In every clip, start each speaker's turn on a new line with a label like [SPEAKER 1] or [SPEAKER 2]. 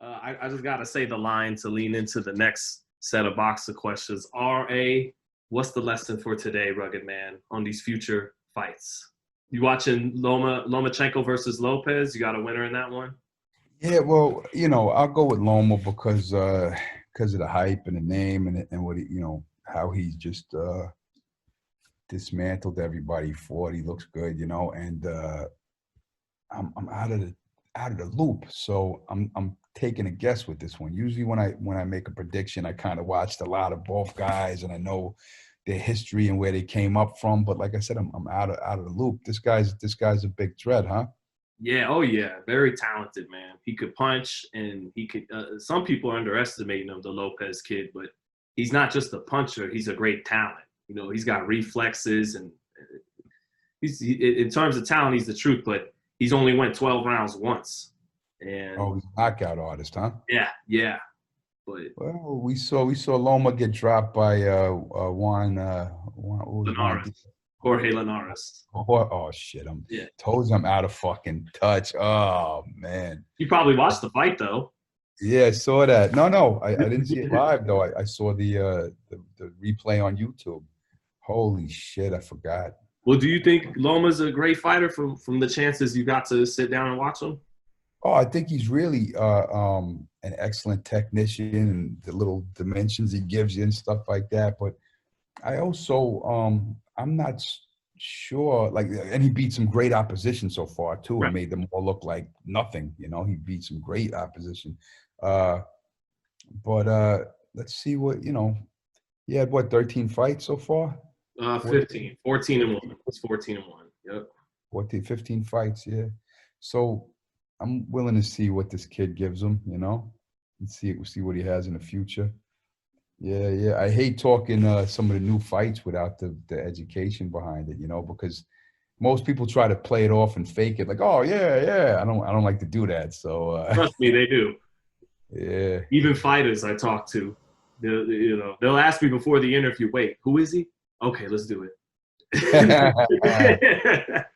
[SPEAKER 1] I just got to say the line to lean into the next set of boxer questions. R.A., what's the lesson for today, Rugged Man, on these future fights? You watching Lomachenko versus Lopez? You got a winner in that one?
[SPEAKER 2] Yeah, well, I'll go with Loma because of the hype and the name and what how he's just dismantled everybody he fought. He looks good, and I'm out of the loop, so I'm taking a guess with this one. Usually when I make a prediction, I kind of watched a lot of both guys and I know their history and where they came up from. But like I said, I'm out of the loop. This guy's a big threat, huh?
[SPEAKER 1] Yeah, oh yeah, very talented, man. He could punch, and he could. Some people are underestimating him, the Lopez kid, but he's not just a puncher. He's a great talent. He's got reflexes, and in terms of talent, he's the truth. But he's only went 12 rounds once. And
[SPEAKER 2] he's a knockout artist, huh?
[SPEAKER 1] Yeah. But
[SPEAKER 2] well, we saw Loma get dropped by
[SPEAKER 1] Jorge Linares.
[SPEAKER 2] Oh shit! I'm out of fucking touch. Oh man.
[SPEAKER 1] You probably watched the fight though.
[SPEAKER 2] Yeah, I saw that. No, I didn't see it live though. I saw the replay on YouTube. Holy shit, I forgot.
[SPEAKER 1] Well, do you think Loma's a great fighter from the chances you got to sit down and watch him?
[SPEAKER 2] Oh, I think he's really an excellent technician, and the little dimensions he gives you and stuff like that. But I also, I'm not sure, and he beat some great opposition so far too,
[SPEAKER 1] right.
[SPEAKER 2] And made them all look like nothing. He beat some great opposition. But let's see what, he had 13 fights so far?
[SPEAKER 1] 15, 14 and 1. It's 14 and 1. Yep.
[SPEAKER 2] 15 fights, yeah. So I'm willing to see what this kid gives him, and see what he has in the future. Yeah. I hate talking some of the new fights without the education behind it, because most people try to play it off and fake it, like, oh yeah. I don't like to do that. So
[SPEAKER 1] trust me, they do.
[SPEAKER 2] Yeah.
[SPEAKER 1] Even fighters I talk to, they'll ask me before the interview, wait, who is he? Okay, let's do it.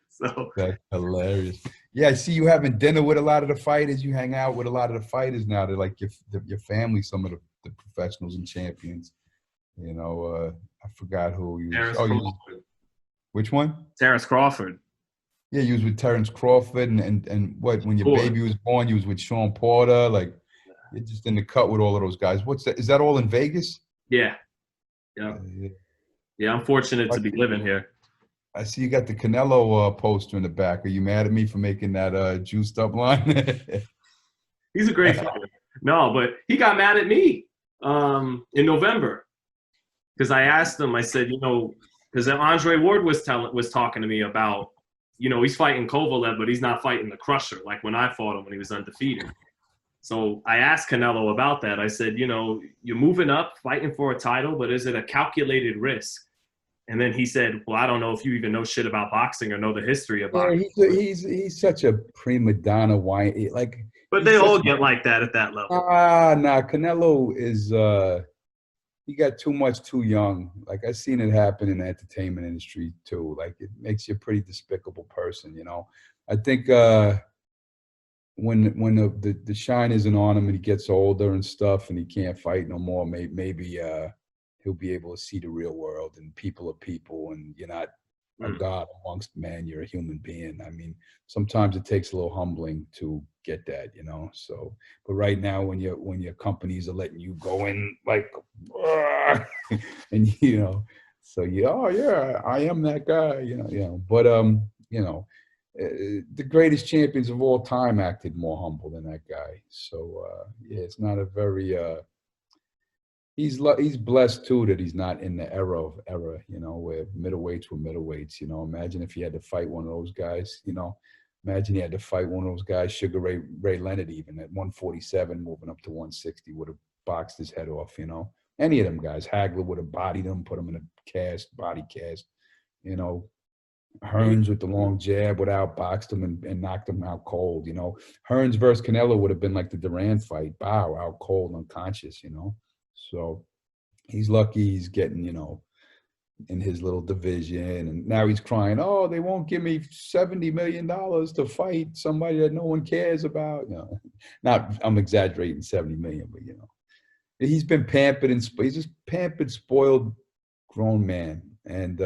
[SPEAKER 1] So
[SPEAKER 2] that's hilarious. Yeah, I see you having dinner with a lot of the fighters. You hang out with a lot of the fighters now. They're like your family, some of the professionals and champions. I forgot who you was. Which one?
[SPEAKER 1] Terence Crawford.
[SPEAKER 2] Yeah, you was with Terence Crawford, and what, when your baby was born, you was with Sean Porter. Like, you're just in the cut with all of those guys. What's that? Is that all in Vegas?
[SPEAKER 1] Yeah. Yeah, I'm fortunate to be living here.
[SPEAKER 2] I see you got the Canelo poster in the back. Are you mad at me for making that juiced up line?
[SPEAKER 1] He's a great fighter. No, but he got mad at me in November because I asked him. I said, because Andre Ward was talking to me about, he's fighting Kovalev, but he's not fighting the Crusher like when I fought him when he was undefeated. So I asked Canelo about that. I said, you're moving up, fighting for a title, but is it a calculated risk? And then he said, well, I don't know if you even know shit about boxing or know the history of boxing.
[SPEAKER 2] He's such a prima donna whine.
[SPEAKER 1] But they all get like that at that level.
[SPEAKER 2] Nah, Canelo is he got too much too young. Like, I've seen it happen in the entertainment industry too. Like, it makes you a pretty despicable person, I think when the shine isn't on him and he gets older and stuff and he can't fight no more, maybe he'll be able to see the real world, and people are people, and you're not a god amongst men, you're a human being. I mean, sometimes it takes a little humbling to get that, so, but right now when your companies are letting you go in like and so oh yeah, I am that guy, but the greatest champions of all time acted more humble than that guy. So yeah, it's not a very he's blessed too that he's not in the era, where middleweights were middleweights. Imagine if he had to fight one of those guys. Imagine he had to fight one of those guys, Sugar Ray Leonard, even at 147, moving up to 160, would have boxed his head off. Any of them guys, Hagler would have bodied him, put him in a body cast. Hearns with the long jab would have outboxed him and knocked him out cold. Hearns versus Canelo would have been like the Duran fight, out cold, unconscious. So he's lucky he's getting, in his little division, and now he's crying, "Oh, they won't give me $70 million to fight somebody that no one cares about." You know, not I'm exaggerating 70 million, but you know, he's been pampered and he's just pampered, spoiled, grown man, and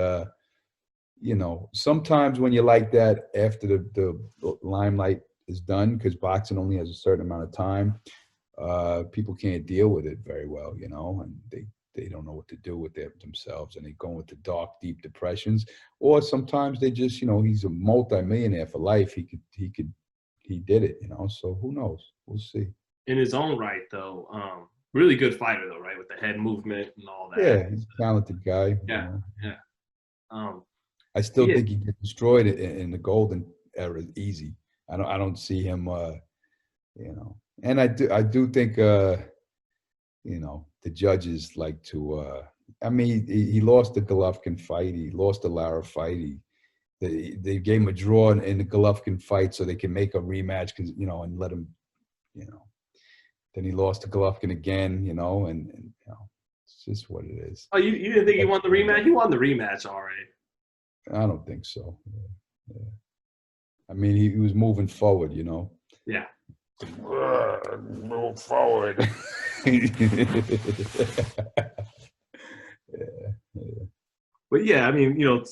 [SPEAKER 2] you know, sometimes when you're like that after the limelight is done, because boxing only has a certain amount of time, people can't deal with it very well, you know, and they don't know what to do with themselves, and they go into dark, deep depressions. Or sometimes they just, you know, he's a multimillionaire for life. He did it, you know. So who knows? We'll see.
[SPEAKER 1] In his own right, though, really good fighter, though, right, with the head movement and all that.
[SPEAKER 2] Yeah, he's a talented guy.
[SPEAKER 1] Yeah,
[SPEAKER 2] you know.
[SPEAKER 1] yeah.
[SPEAKER 2] I still
[SPEAKER 1] Yeah.
[SPEAKER 2] think he gets destroyed in the golden era easy. I don't see him, you know. And I do think, you know, the judges like to. I mean, he lost the Golovkin fight. He lost the Lara fight. They gave him a draw in the Golovkin fight so they can make a rematch, because you know, and let him, you know. Then he lost to Golovkin again, you know, and you know, it's just what it is.
[SPEAKER 1] Oh, you didn't think he won the rematch? He won the rematch already.
[SPEAKER 2] I don't think so. Yeah. I mean, he was moving forward, you know.
[SPEAKER 1] Yeah.
[SPEAKER 2] Move forward. Yeah.
[SPEAKER 1] But yeah, I mean, you know,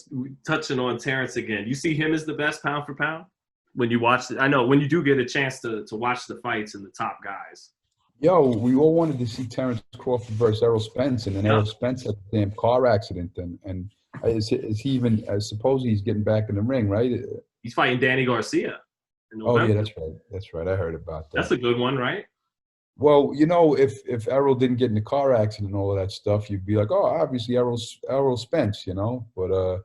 [SPEAKER 1] touching on Terence again, you see him as the best pound for pound when you watch it. I know when you do get a chance to watch the fights and the top guys.
[SPEAKER 2] Yo, we all wanted to see Terence Crawford versus Errol Spence, and then Errol Spence had a damn car accident, and is he even? I suppose he's getting back in the ring, right?
[SPEAKER 1] He's fighting Danny Garcia in
[SPEAKER 2] Oh
[SPEAKER 1] November.
[SPEAKER 2] yeah, that's right. That's right. I heard about that.
[SPEAKER 1] That's a good one, right?
[SPEAKER 2] Well, you know, if Errol didn't get in a car accident and all of that stuff, you'd be like, oh, obviously Errol Spence, you know. But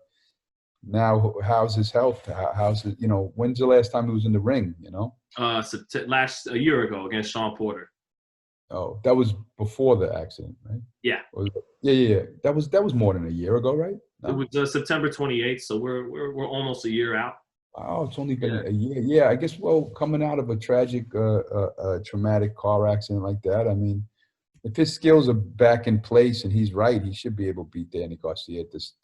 [SPEAKER 2] now, how's his health? How's his, you know, when's the last time he was in the ring? You know.
[SPEAKER 1] A year ago against Sean Porter.
[SPEAKER 2] Oh, that was before the accident, right?
[SPEAKER 1] Yeah.
[SPEAKER 2] Yeah. That was more than a year ago, right?
[SPEAKER 1] No? It was September 28th, so we're almost a year out.
[SPEAKER 2] Oh, it's only been a year. Yeah, I guess. Well, coming out of a tragic, traumatic car accident like that, I mean, if his skills are back in place and he's right, he should be able to beat Danny Garcia at this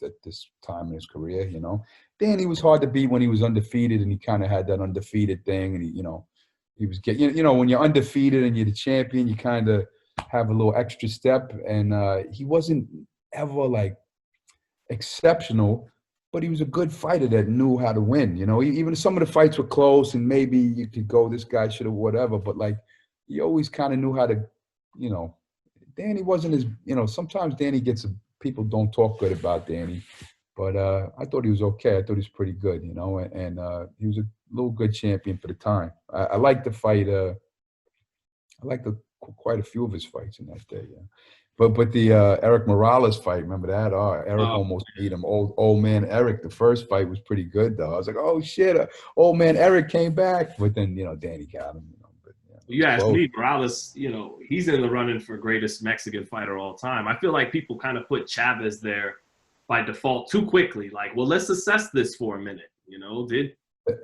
[SPEAKER 2] time in his career. You know, Danny was hard to beat when he was undefeated, and he kind of had that undefeated thing, and he was getting, you know, when you're undefeated and you're the champion, you kind of have a little extra step, and he wasn't ever like exceptional, but he was a good fighter that knew how to win. You know, even some of the fights were close, and maybe you could go, this guy should have whatever, but like he always kind of knew how to, you know. Danny wasn't as, you know, sometimes Danny people don't talk good about Danny, but I thought he was okay. I thought he was pretty good, you know, and he was a little good champion for the time. I liked the fight. I liked quite a few of his fights in that day. Yeah. But the Eric Morales fight, remember that? Oh, Eric almost beat him. Old man Eric. The first fight was pretty good though. I was like, oh shit, old man Eric came back. But then, you know, Danny got him. You know, but
[SPEAKER 1] you asked me, Morales. You know, he's in the running for greatest Mexican fighter of all time. I feel like people kind of put Chavez there by default too quickly. Like, well, let's assess this for a minute. You know,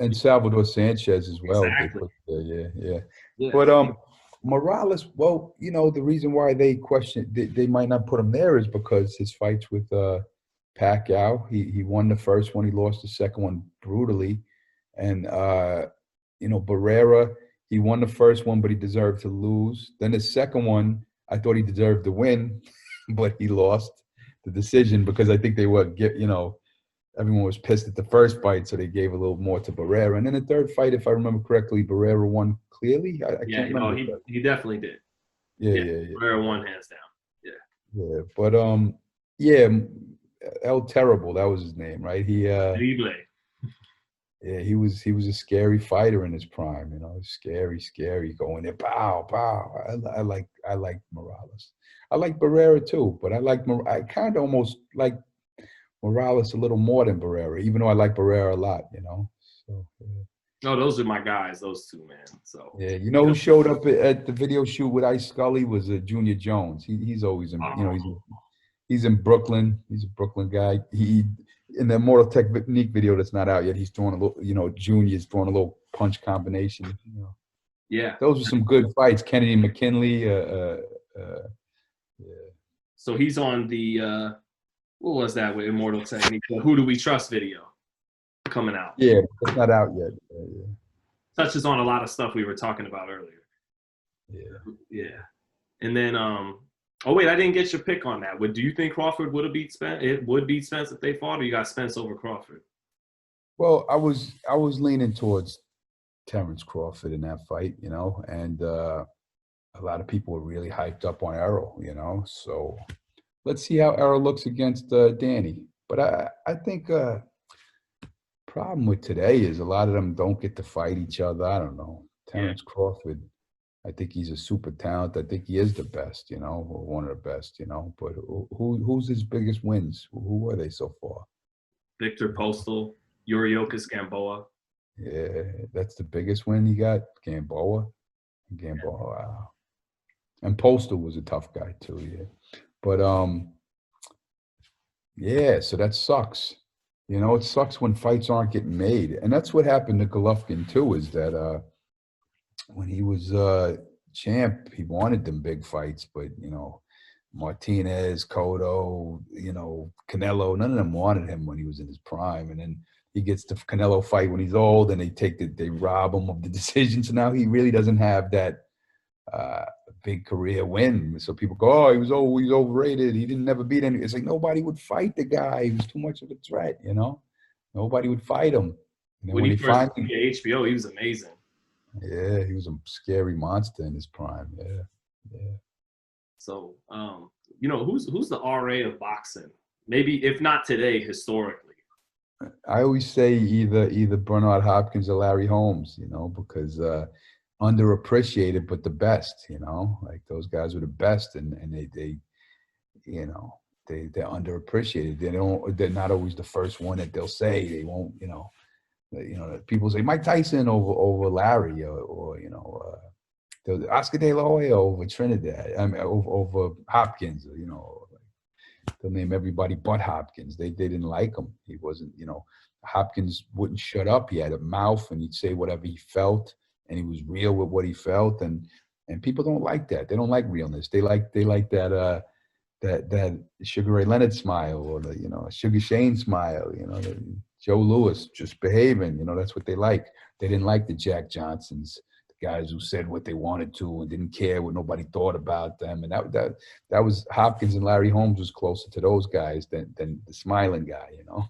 [SPEAKER 2] and Salvador Sanchez as well.
[SPEAKER 1] Exactly.
[SPEAKER 2] Yeah. But Morales, well, you know, the reason why they might not put him there is because his fights with Pacquiao, he won the first one, he lost the second one brutally, and you know, Barrera, he won the first one, but he deserved to lose. Then the second one, I thought he deserved to win, but he lost the decision because I think they you know, everyone was pissed at the first fight, so they gave a little more to Barrera. And then the third fight, if I remember correctly, Barrera won clearly. I can't remember.
[SPEAKER 1] He definitely did.
[SPEAKER 2] Yeah.
[SPEAKER 1] Barrera won hands down.
[SPEAKER 2] Yeah, but El Terrible, that was his name, right? Yeah, he was a scary fighter in his prime, you know, scary, going there, pow. I like Morales. I like Barrera too, but I kind of almost like Morales a little more than Barrera, even though I like Barrera a lot, you know. So
[SPEAKER 1] Oh, those are my guys, those two, man. So
[SPEAKER 2] yeah, you know who showed up at the video shoot with Ice Scully was Junior Jones. He's always in, you know, he's in Brooklyn. He's a Brooklyn guy. He in the Mortal Technique video that's not out yet. He's throwing a little, you know, Junior's throwing a little punch combination. You know.
[SPEAKER 1] Yeah,
[SPEAKER 2] those are some good fights. Kennedy McKinley. Yeah.
[SPEAKER 1] So he's on the what was that with Immortal Technique? The Who Do We Trust video coming out.
[SPEAKER 2] Yeah, it's not out yet.
[SPEAKER 1] Touches on a lot of stuff we were talking about earlier.
[SPEAKER 2] Yeah.
[SPEAKER 1] Yeah. And then, oh wait, I didn't get your pick on that. Do you think Crawford would have beat Spence? It would beat Spence if they fought, or you got Spence over Crawford?
[SPEAKER 2] Well, I was leaning towards Terence Crawford in that fight, you know, and a lot of people were really hyped up on Errol, you know. So let's see how Errol looks against Danny. But I think problem with today is a lot of them don't get to fight each other. I don't know. Terence Crawford, I think he's a super talent. I think he is the best, you know, or one of the best, you know. But who's his biggest wins? Who were they so far?
[SPEAKER 1] Victor Postal, Yuriorkis Gamboa.
[SPEAKER 2] Yeah, that's the biggest win he got. Gamboa, wow. And Postal was a tough guy too, yeah. But yeah, so that sucks. You know, it sucks when fights aren't getting made. And that's what happened to Golovkin too, is that when he was champ, he wanted them big fights, but you know, Martinez, Cotto, you know, Canelo, none of them wanted him when he was in his prime. And then he gets the Canelo fight when he's old, and they rob him of the decision. So now he really doesn't have that big career win. So people go, oh, he's overrated. He didn't never beat any. It's like nobody would fight the guy. He was too much of a threat, you know. Nobody would fight him. And then
[SPEAKER 1] When he first came to HBO, he was amazing.
[SPEAKER 2] Yeah, he was a scary monster in his prime. Yeah, yeah.
[SPEAKER 1] So, you know, who's the RA of boxing? Maybe if not today, historically.
[SPEAKER 2] I always say either Bernard Hopkins or Larry Holmes, you know, because underappreciated, but the best, you know, like those guys were the best, and they you know, they're underappreciated. They're not always the first one that they'll say. They won't, you know, people say Mike Tyson over Larry, or you know, Oscar De La Hoya over Trinidad. I mean, over Hopkins, you know. They'll name everybody but Hopkins. They didn't like him. He wasn't, you know, Hopkins wouldn't shut up. He had a mouth, and he'd say whatever he felt, and he was real with what he felt. And people don't like that. They don't like realness. They like that that Sugar Ray Leonard smile, or the, you know, Sugar Shane smile, you know, Joe Louis just behaving, you know, that's what they like. They didn't like the Jack Johnsons, the guys who said what they wanted to and didn't care what nobody thought about them. And that was Hopkins, and Larry Holmes was closer to those guys than the smiling guy, you know.